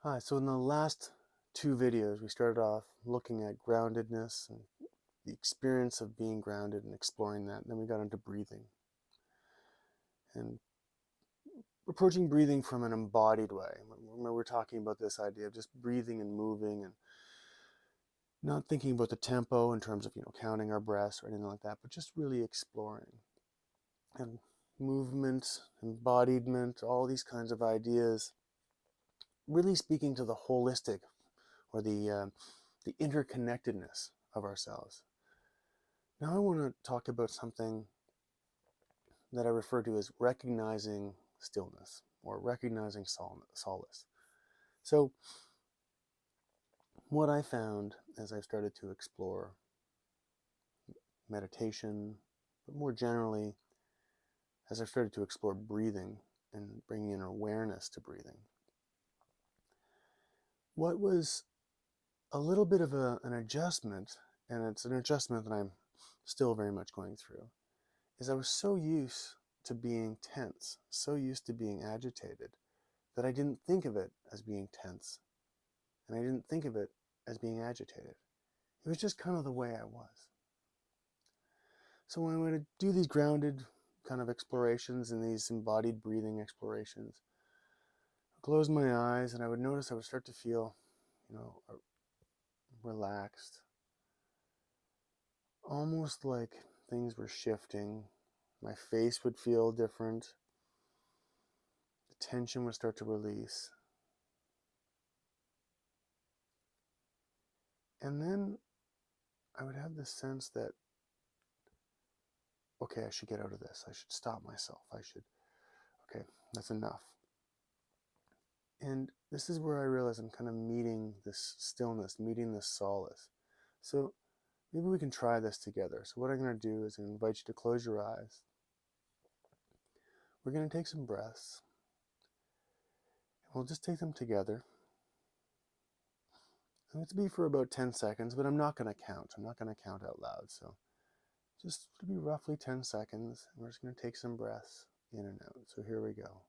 Hi, so in the last two videos, we started off looking at groundedness and the experience of being grounded and exploring that. And then we got into breathing and approaching breathing from an embodied way. Remember, we're talking about this idea of just breathing and moving and not thinking about the tempo in terms of, counting our breaths or anything like that, but just really exploring. And movement, embodiment, all these kinds of ideas, really speaking to the holistic or the interconnectedness of ourselves. Now I want to talk about something that I refer to as recognizing stillness or recognizing solace. So what I found as I've started to explore meditation, but more generally, as I've started to explore breathing and bringing in awareness to breathing, what was a little bit of an adjustment, and it's an adjustment that I'm still very much going through, is I was so used to being tense, so used to being agitated, that I didn't think of it as being tense, and I didn't think of it as being agitated. It was just kind of the way I was. So when I would do these grounded kind of explorations and these embodied breathing explorations, I'd close my eyes and I would notice I would start to feel, relaxed, almost like things were shifting. My face would feel different. The tension would start to release. And then I would have this sense that, okay, I should get out of this. I should stop myself. Okay, that's enough. And this is where I realize I'm kind of meeting this stillness, meeting this solace. So maybe we can try this together. So what I'm going to do is invite you to close your eyes. We're going to take some breaths. We'll just take them together. And it's be for about 10 seconds, but I'm not going to count. I'm not going to count out loud. So just to be roughly 10 seconds. And we're just going to take some breaths in and out. So here we go.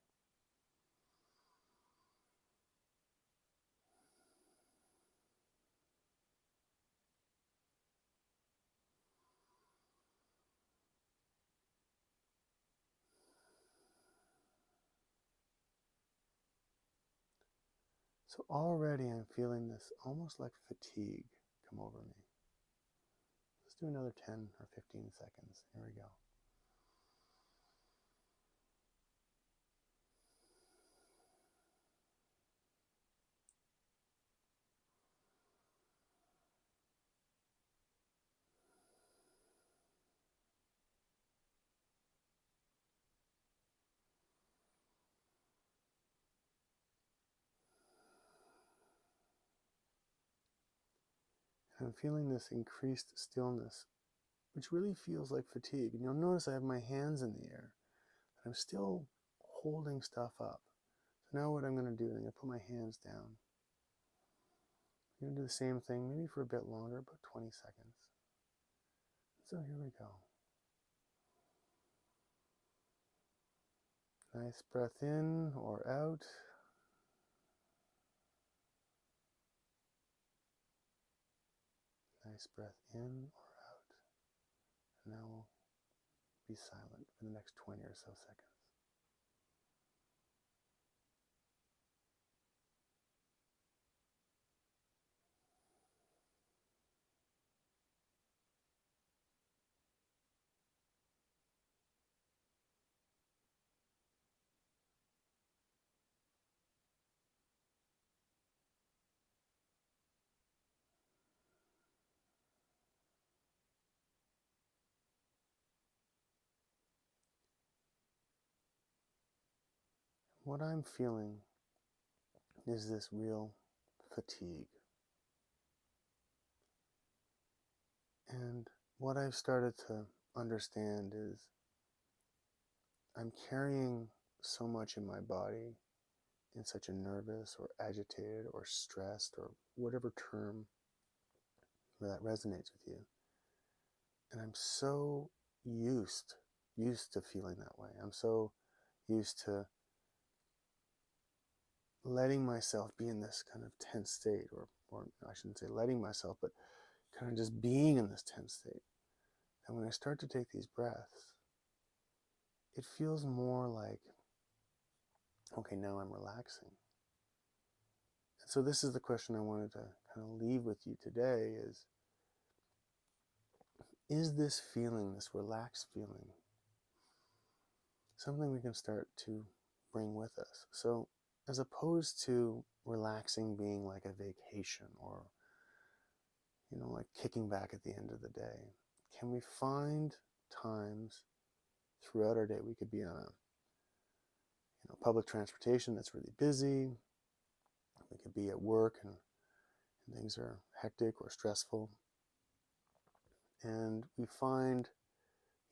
So already I'm feeling this almost like fatigue come over me. Let's do another 10 or 15 seconds. Here we go. And I'm feeling this increased stillness, which really feels like fatigue. And you'll notice I have my hands in the air, and I'm still holding stuff up. So now what I'm going to do, I'm going to put my hands down. I'm going to do the same thing, maybe for a bit longer, about 20 seconds. So here we go. Nice breath in or out. Nice breath in or out. And now we'll be silent for the next 20 or so seconds. What I'm feeling is this real fatigue. And what I've started to understand is I'm carrying so much in my body in such a nervous or agitated or stressed or whatever term that resonates with you. And I'm so used to feeling that way. I'm so used to letting myself be in this kind of tense state, or I shouldn't say letting myself, but kind of just being in this tense state. And when I start to take these breaths, it feels more like, okay, now I'm relaxing. And so this is the question I wanted to kind of leave with you today is this feeling, this relaxed feeling, something we can start to bring with us? So as opposed to relaxing being like a vacation or, like kicking back at the end of the day, can we find times throughout our day? We could be on public transportation that's really busy. We could be at work and things are hectic or stressful. And we find,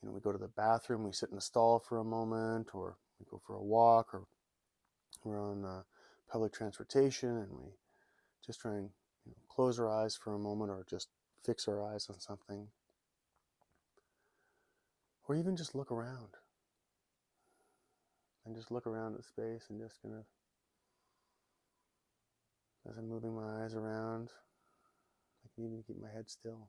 we go to the bathroom, we sit in a stall for a moment, or we go for a walk, or we're on public transportation and we just try and close our eyes for a moment, or just fix our eyes on something, or even just look around and just look around at space and just kind of, as I'm moving my eyes around, I can even keep my head still.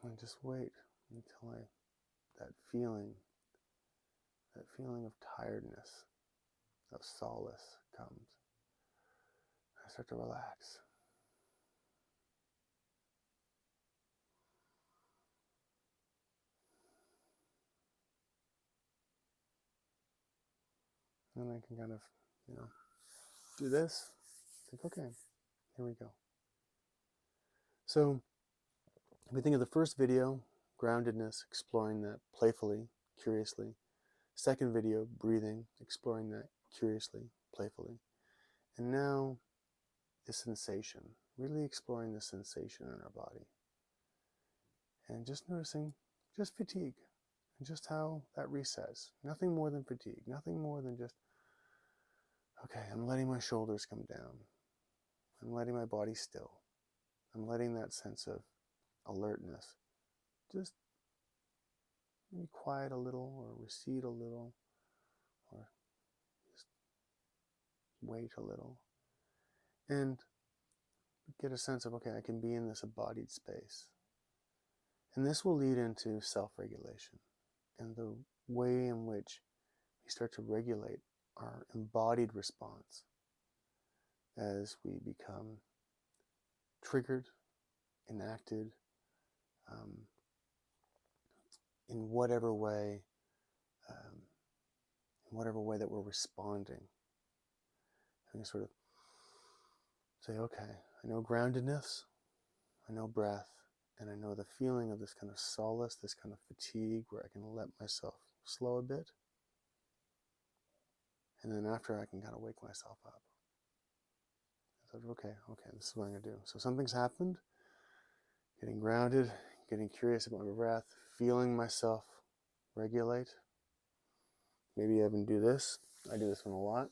And just wait until that feeling of tiredness, of solace comes. I start to relax. And I can kind of, do this. Think, okay, here we go. So if we think of the first video, groundedness, exploring that playfully, curiously. Second video, breathing, exploring that curiously, playfully. And now the sensation, really exploring the sensation in our body. And just noticing just fatigue and just how that resets. Nothing more than fatigue, nothing more than just, okay, I'm letting my shoulders come down. I'm letting my body still. I'm letting that sense of alertness just maybe quiet a little or recede a little or just wait a little. And get a sense of, okay, I can be in this embodied space. And this will lead into self-regulation and the way in which we start to regulate our embodied response as we become triggered, enacted, in whatever way that we're responding. And you sort of say, okay, I know groundedness, I know breath, and I know the feeling of this kind of solace, this kind of fatigue where I can let myself slow a bit. And then after I can kind of wake myself up. So, okay, this is what I'm going to do. So something's happened, getting grounded, getting curious about my breath, feeling myself regulate. Maybe I even do this. I do this one a lot.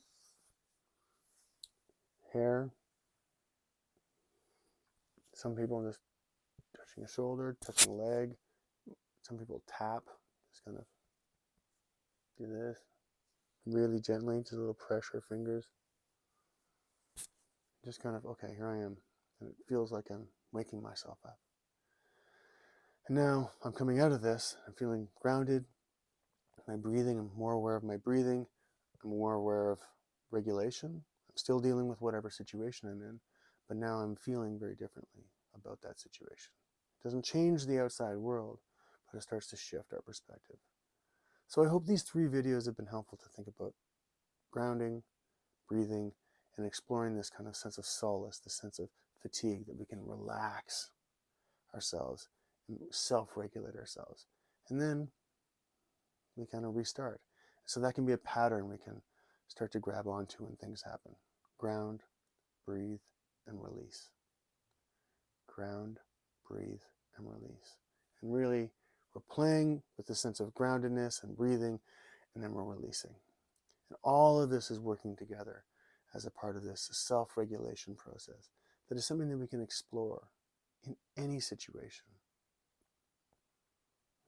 Hair. Some people just touching a shoulder, touching a leg. Some people tap, just kind of do this really gently, just a little pressure fingers. Just kind of, okay, here I am. And it feels like I'm waking myself up. And now I'm coming out of this. I'm feeling grounded. My breathing, I'm more aware of my breathing. I'm more aware of regulation. I'm still dealing with whatever situation I'm in, but now I'm feeling very differently about that situation. It doesn't change the outside world, but it starts to shift our perspective. So I hope these 3 videos have been helpful to think about grounding, breathing, and exploring this kind of sense of solace, this sense of fatigue, that we can relax ourselves and self-regulate ourselves. And then we kind of restart. So that can be a pattern we can start to grab onto when things happen. Ground, breathe, and release. Ground, breathe, and release. And really, we're playing with the sense of groundedness and breathing, and then we're releasing. And all of this is working together as a part of this self-regulation process that is something that we can explore in any situation.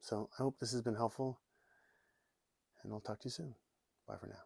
So I hope this has been helpful. and I'll talk to you soon. Bye for now.